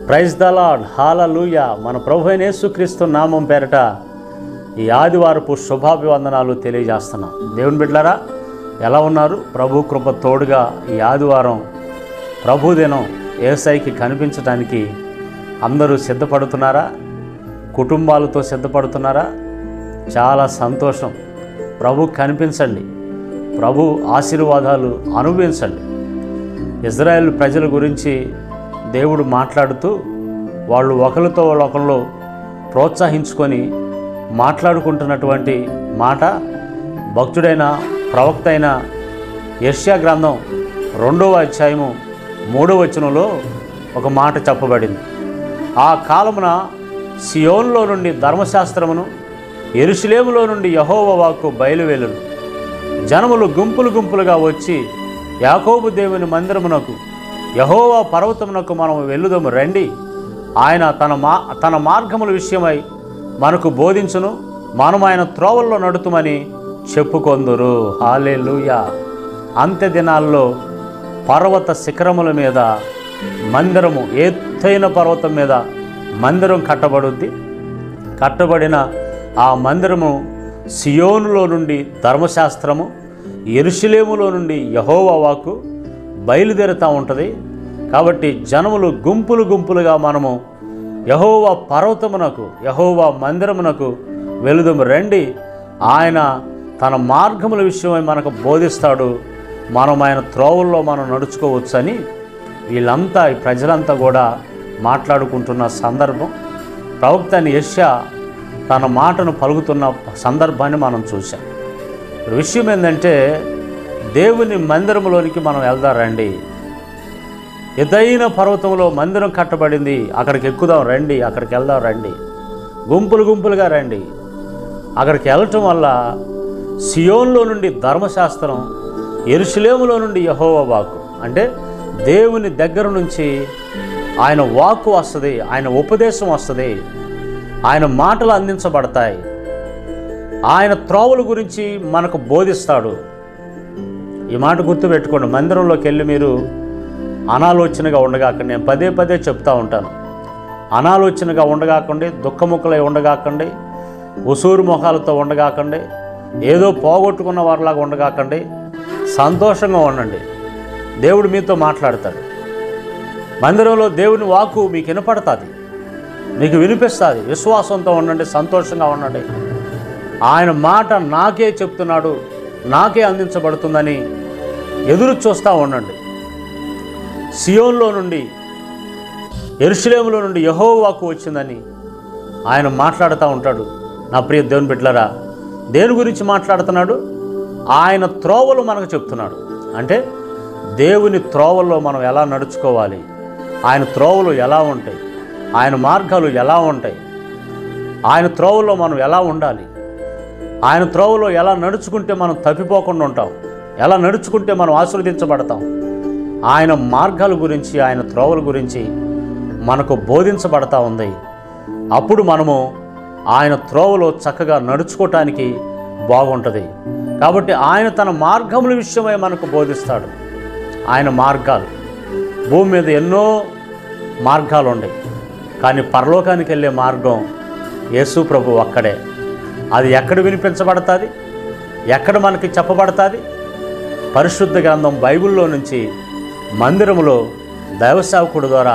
Praise the lord, హల్లెలూయా. మన ప్రభు అయిన యేసుక్రీస్తు నామం పేరట ఈ ఆదివారపు శుభాభివందనాలు తెలియజేస్తున్నాం. దేవుని బిడ్డలారా, ఎలా ఉన్నారు? ప్రభు కృప తోడుగా ఈ ఆదివారం ప్రభుదినం యేసయ్యకి కనిపించడానికి అందరూ సిద్ధపడుతున్నారా? కుటుంబాలతో సిద్ధపడుతున్నారా? చాలా సంతోషం. ప్రభు కనిపించండి, ప్రభు ఆశీర్వాదాలు అనుభవించండి. ఇజ్రాయేల్ ప్రజల గురించి దేవుడు మాట్లాడుతూ వాళ్ళు ఒకరితో ఒకళ్ళు ప్రోత్సహించుకొని మాట్లాడుకుంటున్నటువంటి మాట భక్తుడైన ప్రవక్త అయిన యెషయా గ్రంథం 2వ అధ్యాయము 3వ వచనంలో ఒక మాట చెప్పబడింది. ఆ కాలమున సియోనులో నుండి ధర్మశాస్త్రమును, యెరూషలేములో నుండి యెహోవా వాక్కు బయలువెళ్ళును. జనములు గుంపులు గుంపులుగా వచ్చి యాకోబు దేవుని మందిరమునకు, యెహోవా పర్వతమునకు మనం వెళ్ళుదము రండి. ఆయన తన మార్గముల విషయమై మనకు బోధించును, మనం ఆయన త్రోవల్లో నడుతుమని చెప్పుకొందురు. హల్లెలూయా. అంత్య దినాల్లో పర్వత శిఖరముల మీద మందిరము, ఎత్తైన పర్వతం మీద మందిరం కట్టబడుద్ది. కట్టబడిన ఆ మందిరము సియోనులో నుండి ధర్మశాస్త్రము, యెరూషలేములో నుండి యెహోవా వాక్కు బయలుదేరుతూ ఉంటుంది. కాబట్టి జనములు గుంపులు గుంపులుగా మనము యెహోవా పర్వతమునకు, యెహోవా మందిరమునకు వెళుదము రండి. ఆయన తన మార్గముల విషయమై మనకు బోధిస్తాడు, మనం ఆయన త్రోవల్లో మనం నడుచుకోవచ్చని వీళ్ళంతా, ఈ ప్రజలంతా కూడా మాట్లాడుకుంటున్న సందర్భం. ప్రవక్త అయిన యెషయా తన మాటను పలుకుతున్న సందర్భాన్ని మనం చూసాం. విషయం ఏంటంటే, దేవుని మందిరంలోనికి మనం వెళ్దాం రండి. ఎత్తైన పర్వతంలో మందిరం కట్టబడింది, అక్కడికి ఎక్కుదాం రండి, అక్కడికి వెళ్దాం రండి, గుంపులు గుంపులుగా రండి. అక్కడికి వెళ్ళటం వల్ల సియోన్లో నుండి ధర్మశాస్త్రం, యెరూషలేములో నుండి యెహోవా వాక్కు, అంటే దేవుని దగ్గర నుంచి ఆయన వాక్కు వస్తుంది, ఆయన ఉపదేశం వస్తుంది, ఆయన మాటలు అందించబడతాయి, ఆయన త్రోవల గురించి మనకు బోధిస్తాడు. ఈ మాట గుర్తుపెట్టుకోండి. మందిరంలోకి వెళ్ళి మీరు అనాలోచనగా ఉండగాకండి. నేను పదే పదే చెప్తూ ఉంటాను, అనాలోచనగా ఉండగాకండి, దుఃఖముఖలై ఉండగాకండి, ఉసూరు ముఖాలతో ఉండగాకండి, ఏదో పోగొట్టుకున్న వారిలాగా ఉండగాకండి. సంతోషంగా ఉండండి. దేవుడు మీతో మాట్లాడతాడు. మందిరంలో దేవుని వాక్కు మీకు వినపడుతుంది, మీకు వినిపిస్తుంది. విశ్వాసంతో ఉండండి, సంతోషంగా ఉండండి. ఆయన మాట నాకే చెప్తున్నాడు, నాకే అందించబడుతుందని ఎదురు చూస్తూ ఉండండి. సియోన్లో నుండి, యెరూషలేములో నుండి యెహోవా వాక్కు వచ్చిందని ఆయన మాట్లాడుతూ ఉంటాడు. నా ప్రియ దేవుని బిడ్డలారా, దేని గురించి మాట్లాడుతున్నాడు? ఆయన త్రోవలు మనకు చెప్తున్నాడు. అంటే దేవుని త్రోవల్లో మనం ఎలా నడుచుకోవాలి, ఆయన త్రోవలు ఎలా ఉంటాయి, ఆయన మార్గాలు ఎలా ఉంటాయి, ఆయన త్రోవల్లో మనం ఎలా ఉండాలి, ఆయన త్రోవలో ఎలా నడుచుకుంటే మనం తప్పిపోకుండా ఉంటాం, ఎలా నడుచుకుంటే మనం ఆశీర్వదించబడతాం, ఆయన మార్గాల గురించి, ఆయన త్రోవల గురించి మనకు బోధించబడతా ఉంది. అప్పుడు మనము ఆయన త్రోవలో చక్కగా నడుచుకోవటానికి బాగుంటుంది. కాబట్టి ఆయన తన మార్గముల విషయమై మనకు బోధిస్తాడు. ఆయన మార్గాలు, భూమి మీద ఎన్నో మార్గాలు ఉన్నాయి, కానీ పరలోకానికి వెళ్ళే మార్గం యేసు ప్రభు ఒక్కడే. అది ఎక్కడ వినిపించబడుతుంది, ఎక్కడ మనకి చెప్పబడుతుంది? పరిశుద్ధ గ్రంథం బైబిల్లో నుంచి మందిరములో దైవ సేవకుడి ద్వారా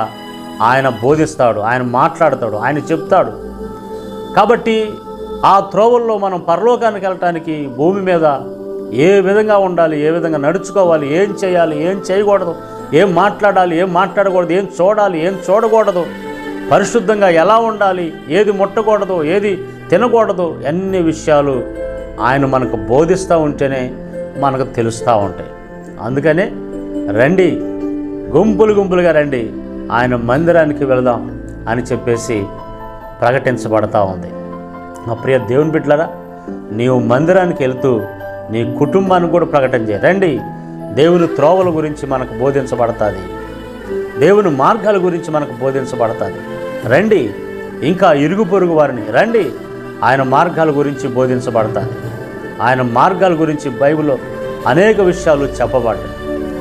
ఆయన బోధిస్తాడు, ఆయన మాట్లాడతాడు, ఆయన చెప్తాడు. కాబట్టి ఆ త్రోవల్లో మనం పరలోకానికి వెళ్ళటానికి భూమి మీద ఏ విధంగా ఉండాలి, ఏ విధంగా నడుచుకోవాలి, ఏం చేయాలి, ఏం చేయకూడదు, ఏం మాట్లాడాలి, ఏం మాట్లాడకూడదు, ఏం చూడాలి, ఏం చూడకూడదు, పరిశుద్ధంగా ఎలా ఉండాలి, ఏది ముట్టకూడదు, ఏది తినకూడదు, అన్ని విషయాలు ఆయన మనకు బోధిస్తూ ఉంటేనే మనకు తెలుస్తూ ఉంటాయి. అందుకనే రండి, గుంపులు గుంపులుగా రండి, ఆయన మందిరానికి వెళదాం అని చెప్పేసి ప్రకటించబడతా ఉంది. నా ప్రియ దేవుని బిడ్డలారా, నీవు మందిరానికి వెళ్తూ నీ కుటుంబానికి కూడా ప్రకటన చేయి. రండి, దేవుని త్రోవల గురించి మనకు బోధించబడుతుంది, దేవుని మార్గాల గురించి మనకు బోధించబడుతుంది. రండి, ఇంకా ఇరుగు పొరుగు వారిని రండి, ఆయన మార్గాల గురించి బోధించబడతాయి. ఆయన మార్గాల గురించి బైబిల్లో అనేక విషయాలు చెప్పబడ్డాయి.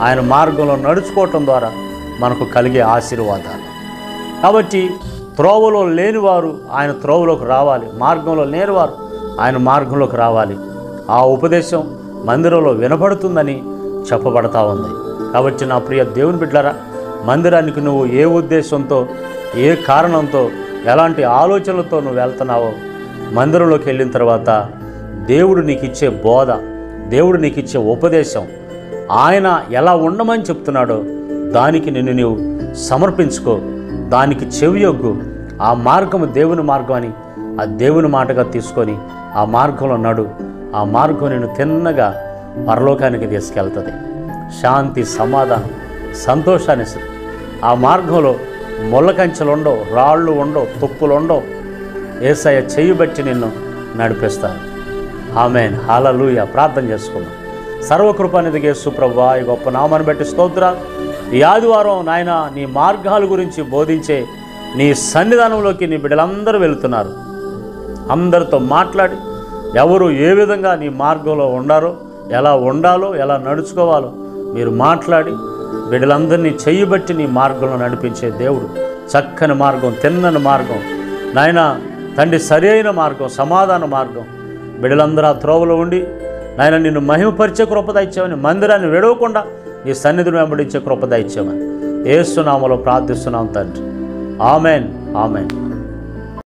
ఆయన మార్గంలో నడుచుకోవటం ద్వారా మనకు కలిగే ఆశీర్వాదాలు. కాబట్టి త్రోవలో లేనివారు ఆయన త్రోవలోకి రావాలి, మార్గంలో లేనివారు ఆయన మార్గంలోకి రావాలి. ఆ ఉపదేశం మందిరంలో వినపడుతుందని చెప్పబడతా ఉంది. కాబట్టి నా ప్రియ దేవుని బిడ్డలారా, మందిరానికి నువ్వు ఏ ఉద్దేశంతో, ఏ కారణంతో, ఎలాంటి ఆలోచనలతో నువ్వు వెళ్తున్నావో, మందిరంలోకి వెళ్ళిన తర్వాత దేవుడు నీకు ఇచ్చే బోధ, దేవుడు నీకు ఇచ్చే ఉపదేశం, ఆయన ఎలా ఉండమని చెప్తున్నాడో దానికి నిన్ను నీవు సమర్పించుకో, దానికి చెవియొగ్గు. ఆ మార్గము దేవుని మార్గం అని ఆ దేవుని మాటగా తీసుకొని ఆ మార్గంలో నడు. ఆ మార్గం నిన్ను తిన్నగా పరలోకానికి తీసుకెళ్తుంది. శాంతి, సమాధానం, సంతోషాన్ని ఇస్తుంది. ఆ మార్గంలో ముళ్ళ కంచెలు ఉండవు, రాళ్ళు ఉండవు, తుప్పులు ఉండవు. యేసయ్య చెయ్యి బట్టి నిన్ను నడిపిస్తాను. ఆమేన్, హల్లెలూయా. ప్రార్థన చేసుకున్నాం. సర్వకృపానిధికి యేసు ప్రభువా, ఈ గొప్ప నామాన్ని బట్టి స్తోత్రాలు. ఈ ఆదివారం నాయన నీ మార్గాల గురించి బోధించే నీ సన్నిధానంలోకి నీ బిడ్డలందరూ వెళుతున్నారు. అందరితో మాట్లాడి ఎవరు ఏ విధంగా నీ మార్గంలో ఉండారో, ఎలా ఉండాలో, ఎలా నడుచుకోవాలో మీరు మాట్లాడి బిడ్డలందరినీ చెయ్యబట్టి నీ మార్గంలో నడిపించే దేవుడు. చక్కని మార్గం, తిన్నని మార్గం నాయన తండ్రి, సరి అయిన మార్గం, సమాధాన మార్గం. బిడ్డలందరూ ఆ త్రోవలో ఉండి నాయన నిన్ను మహిమపరిచే కృప దయచేయమని, మందిరాన్ని విడవకుండా నీ సన్నిధిని వెంబడించే కృప దయచేయమని యేసు నామములో ప్రార్థిస్తున్నాం తండ్రి. Amen, amen.